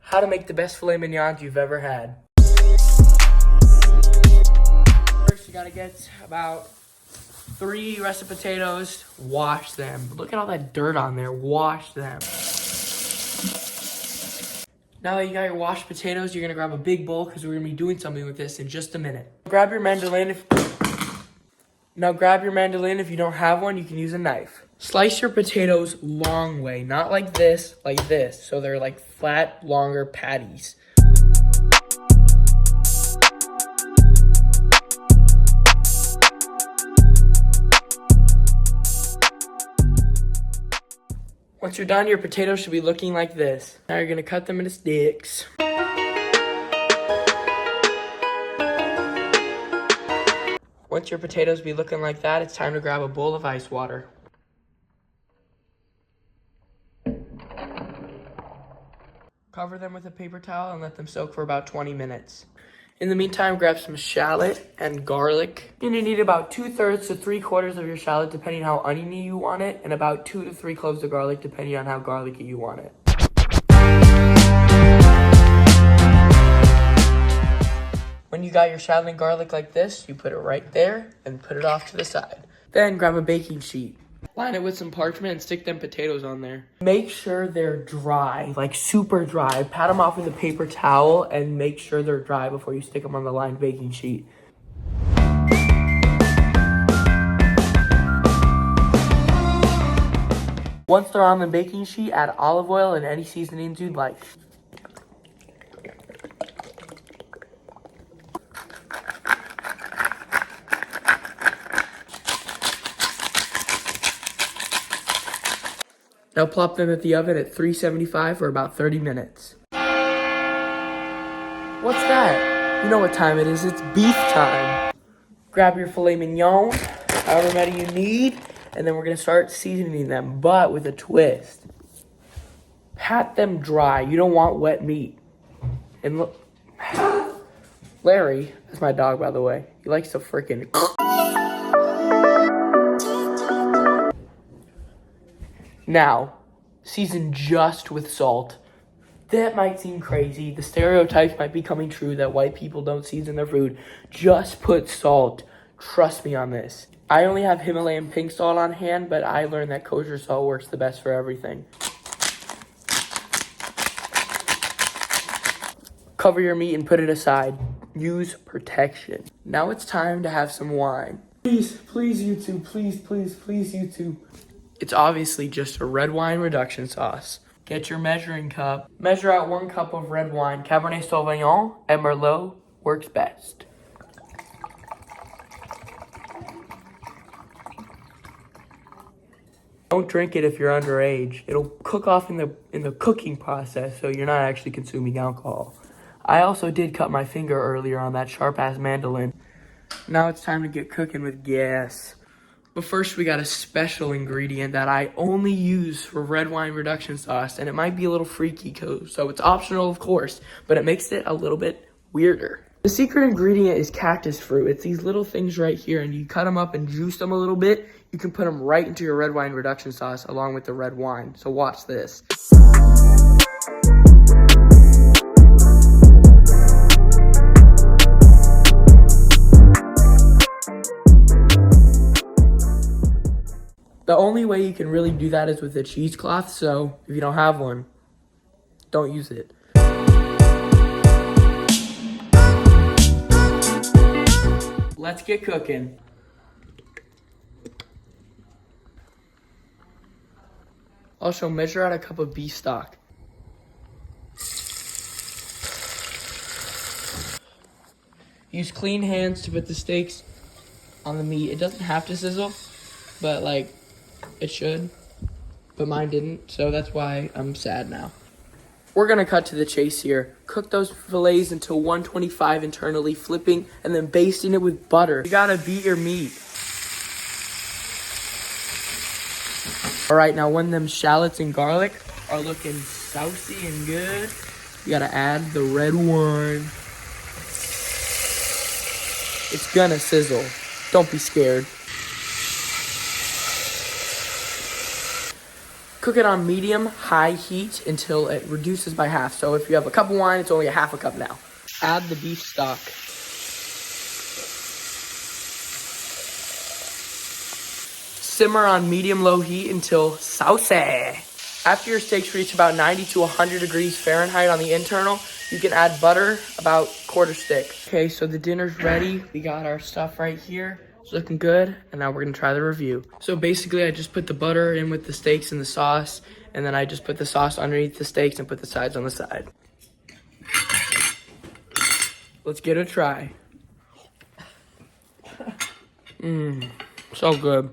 how to make the best filet mignons you've ever had. First, you gotta get about 3 russet potatoes, wash them. Look at all that dirt on there, wash them. Now that you got your washed potatoes, you're gonna grab a big bowl because we're gonna be doing something with this in just a minute. Grab your mandolin. Now grab your mandolin. If you don't have one, you can use a knife. Slice your potatoes long way, not like this, so they're like flat, longer patties. Once you're done, your potatoes should be looking like this. Now you're gonna cut them into sticks. Once your potatoes be looking like that, it's time to grab a bowl of ice water. Cover them with a paper towel and let them soak for about 20 minutes. In the meantime, grab some shallot and garlic. You're gonna need about 2/3 to 3/4 of your shallot, depending how oniony you want it, and about 2 to 3 cloves of garlic, depending on how garlicky you want it. When you got your shallot and garlic like this, you put it right there and put it off to the side. Then grab a baking sheet. Line it with some parchment and stick them potatoes on there. Make sure they're dry, like super dry. Pat them off with a paper towel and make sure they're dry before you stick them on the lined baking sheet. Once they're on the baking sheet, add olive oil and any seasonings you'd like. Now plop them at the oven at 375 for about 30 minutes. What's that? You know what time it is, it's beef time. Grab your filet mignon, however many you need, and then we're gonna start seasoning them, but with a twist. Pat them dry, you don't want wet meat. And look, Larry, that's my dog by the way, he likes to frickin' Now, season just with salt. That might seem crazy. The stereotypes might be coming true that white people don't season their food. Just put salt. Trust me on this. I only have Himalayan pink salt on hand, but I learned that kosher salt works the best for everything. Cover your meat and put it aside. Use protection. Now it's time to have some wine. Please, YouTube, please, YouTube. It's obviously just a red wine reduction sauce. Get your measuring cup. Measure out 1 cup of red wine. Cabernet Sauvignon and Merlot works best. Don't drink it if you're underage. It'll cook off in the cooking process, so you're not actually consuming alcohol. I also did cut my finger earlier on that sharp-ass mandolin. Now it's time to get cooking with gas. But first, we got a special ingredient that I only use for red wine reduction sauce, and it might be a little freaky, so it's optional, of course, but it makes it a little bit weirder. The secret ingredient is cactus fruit. It's these little things right here, and you cut them up and juice them a little bit. You can put them right into your red wine reduction sauce along with the red wine. So watch this. The only way you can really do that is with a cheesecloth, so if you don't have one, don't use it. Let's get cooking. Also, measure out a cup of beef stock. Use clean hands to put the steaks on the meat. It doesn't have to sizzle, but like, it should, but mine didn't, so that's why I'm sad now. We're gonna cut to the chase here. Cook those fillets until 125 internally, flipping and then basting it with butter. You gotta beat your meat. All right, now when them shallots and garlic are looking saucy and good, you gotta add the red wine. It's gonna sizzle. Don't be scared. Cook it on medium-high heat until it reduces by half. So if you have a cup of wine, it's only a half a cup now. Add the beef stock. Simmer on medium-low heat until saucy. After your steaks reach about 90 to 100 degrees Fahrenheit on the internal, you can add butter, about quarter stick. Okay, so the dinner's ready. We got our stuff right here. It's looking good, and now we're gonna try the review. So basically, I just put the butter in with the steaks and the sauce, and then I just put the sauce underneath the steaks and put the sides on the side. Let's get a try. So good.